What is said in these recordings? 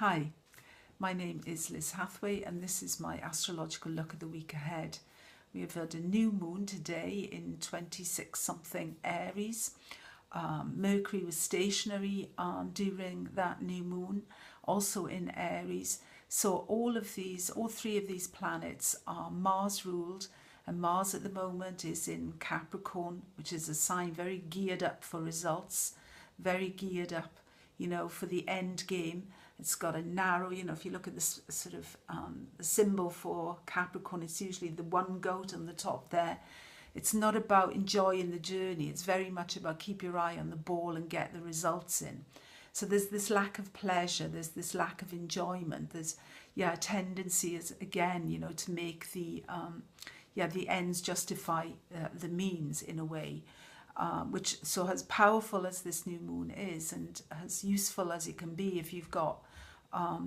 Hi, my name is Liz Hathway and this is my astrological look at the week ahead. We have had a new moon today in 26 something Aries. Mercury was stationary during that new moon, also in Aries. So all three of these planets are Mars ruled, and Mars at the moment is in Capricorn, which is a sign very geared up for results, very geared up, for the end game. It's got a narrow, if you look at this sort of the symbol for Capricorn, it's usually the one goat on the top there. It's not about enjoying the journey. It's very much about keep your eye on the ball and get the results in. So there's this lack of pleasure. There's this lack of enjoyment. There's, a tendency is, again, to make the ends justify the means in a way. Which, so as powerful as this new moon is and as useful as it can be if you've got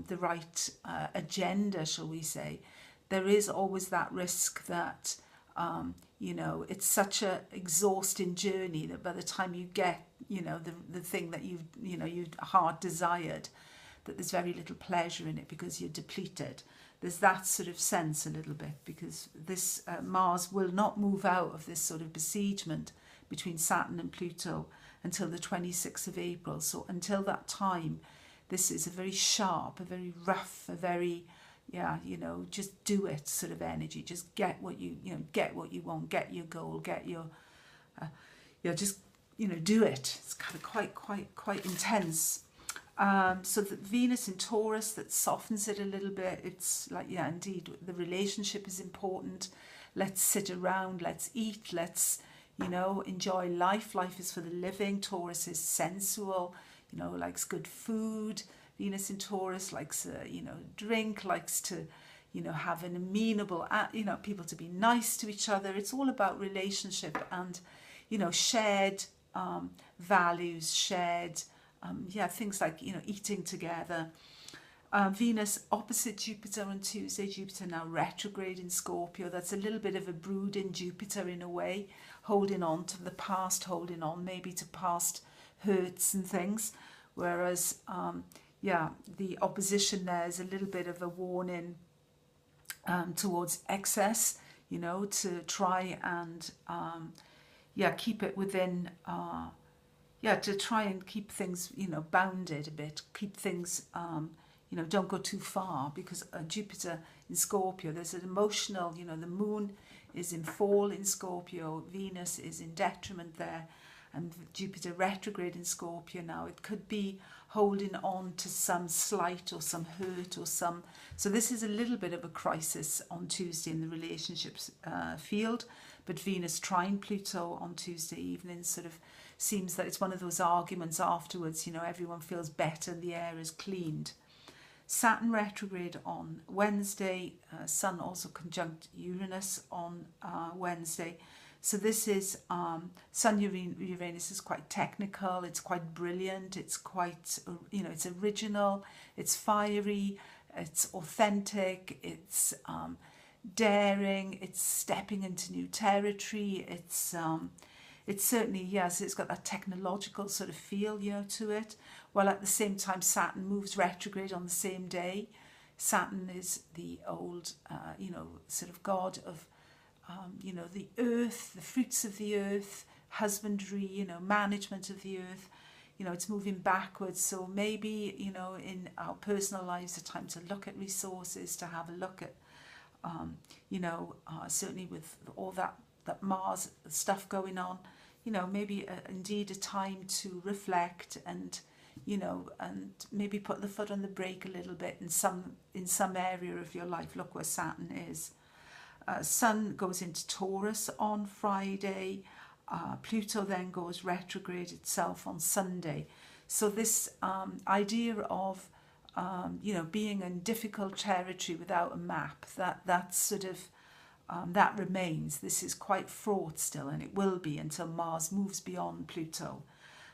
the right agenda, shall we say, there is always that risk that, it's such a exhausting journey that by the time you get, the thing that you've hard desired, that there's very little pleasure in it because you're depleted. There's that sort of sense a little bit because this Mars will not move out of this sort of besiegement between Saturn and Pluto until the 26th of April. So until that time, this is a very sharp, a very rough, a very, just do it sort of energy. Just get what get what you want, get your goal, get your, do it. It's kind of quite intense. So the Venus in Taurus, that softens it a little bit. It's like, indeed, the relationship is important. Let's sit around, let's eat, let's, enjoy life. Life is for the living. Taurus is sensual, likes good food. Venus in Taurus likes, drink, likes to, have an amenable, people to be nice to each other. It's all about relationship and, shared values, shared, things like, eating together. Venus opposite Jupiter on Tuesday. Jupiter now retrograde in Scorpio. That's a little bit of a brooding Jupiter in a way, holding on to the past, holding on maybe to past hurts and things. Whereas, the opposition there is a little bit of a warning towards excess, to try and, keep it within, to try and keep things, bounded a bit, keep things, don't go too far because Jupiter in Scorpio, there's an emotional, the moon is in fall in Scorpio, Venus is in detriment there, and Jupiter retrograde in Scorpio now. It could be holding on to some slight or some hurt or some... So this is a little bit of a crisis on Tuesday in the relationships field, but Venus trine Pluto on Tuesday evening sort of seems that it's one of those arguments afterwards, everyone feels better and the air is cleaned. Saturn retrograde on Wednesday, Sun also conjunct Uranus on Wednesday. So this is, Sun Uranus is quite technical, it's quite brilliant, it's quite, it's original, it's fiery, it's authentic, it's daring, it's stepping into new territory, it's certainly, yes, it's got that technological sort of feel, to it. While at the same time, Saturn moves retrograde on the same day. Saturn is the old, sort of god of, the earth, the fruits of the earth, husbandry, management of the earth. It's moving backwards. So maybe, in our personal lives, a time to look at resources, to have a look at, certainly with all that Mars stuff going on, maybe indeed a time to reflect and, and maybe put the foot on the brake a little bit in some area of your life. Look where Saturn is. Sun goes into Taurus on Friday. Pluto then goes retrograde itself on Sunday. So this idea of, being in difficult territory without a map, that sort of, that remains. This is quite fraught still, and it will be until Mars moves beyond Pluto.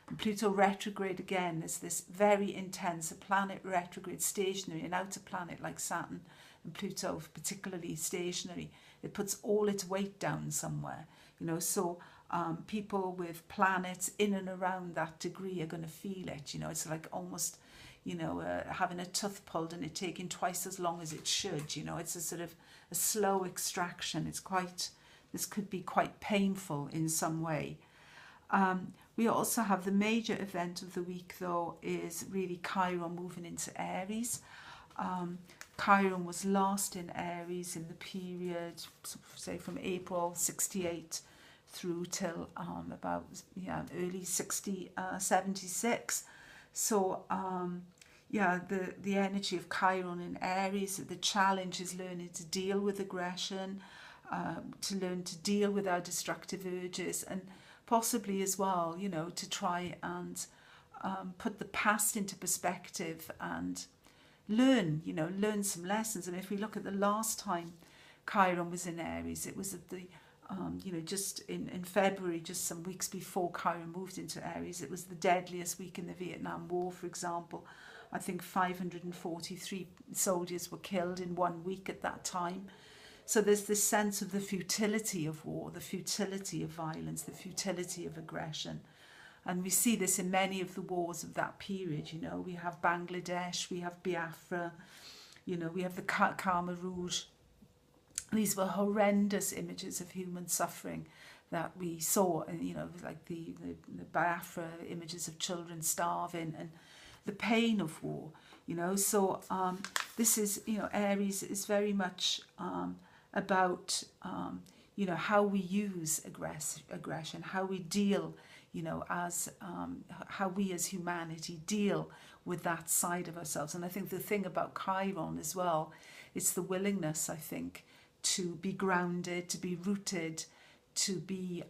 And Pluto retrograde again is this very intense, a planet retrograde stationary, an outer planet like Saturn and Pluto, particularly stationary. It puts all its weight down somewhere, so People with planets in and around that degree are going to feel it. You know, it's like almost, you know, having a tooth pulled and it taking twice as long as it should. You know, it's a sort of a slow extraction. This could be quite painful in some way. We also have the major event of the week, though, is really Chiron moving into Aries. Chiron was last in Aries in the period, say, from April 68 through till about early 76. So the energy of Chiron in Aries, the challenge is learning to deal with aggression, to learn to deal with our destructive urges, and possibly as well, you know, to try and put the past into perspective and learn some lessons. And if we look at the last time Chiron was in Aries, it was at the just in February, just some weeks before Chiron moved into Aries. It was the deadliest week in the Vietnam War, for example. I think 543 soldiers were killed in 1 week at that time. So there's this sense of the futility of war, the futility of violence, the futility of aggression. And we see this in many of the wars of that period. You know, we have Bangladesh, we have Biafra, you know, we have the Khmer Rouge. These were horrendous images of human suffering that we saw, and you know, like the Biafra images of children starving and the pain of war, you know. So this is, you know, Aries is very much about, you know, how we use aggression, how we deal, you know, as how we as humanity deal with that side of ourselves. And I think the thing about Chiron as well, it's the willingness, I think, to be grounded, to be rooted, to be,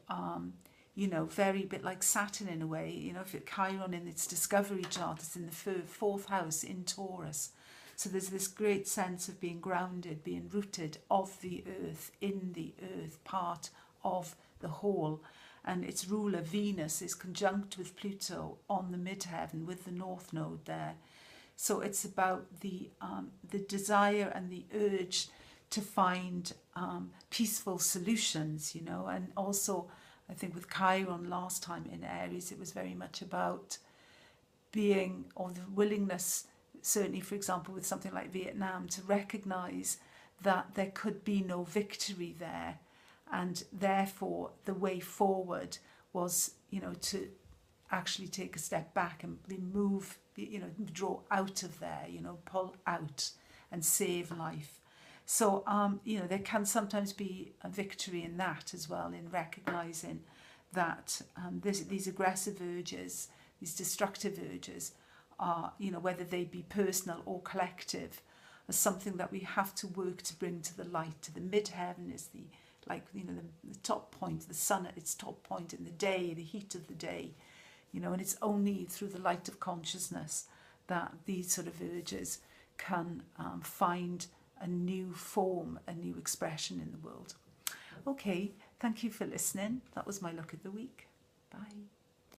you know, very bit like Saturn in a way. You know, if Chiron in its discovery chart is in the fourth house in Taurus. So there's this great sense of being grounded, being rooted of the earth, in the earth, part of the whole. And its ruler, Venus, is conjunct with Pluto on the midheaven with the North Node there. So it's about the desire and the urge to find peaceful solutions, you know. And also, I think with Chiron last time in Aries, it was very much about being, or the willingness, certainly, for example, with something like Vietnam, to recognize that there could be no victory there. And therefore, the way forward was, you know, to actually take a step back and remove, you know, draw out of there, you know, pull out and save life. So, you know, there can sometimes be a victory in that as well, in recognizing that these aggressive urges, these destructive urges are, you know, whether they be personal or collective, are something that we have to work to bring to the light. To the midheaven is the, like, you know, the top point, the sun at its top point in the day, the heat of the day, you know, and it's only through the light of consciousness that these sort of urges can find a new form, a new expression in the world. Okay, thank you for listening. That was my look at the week. Bye.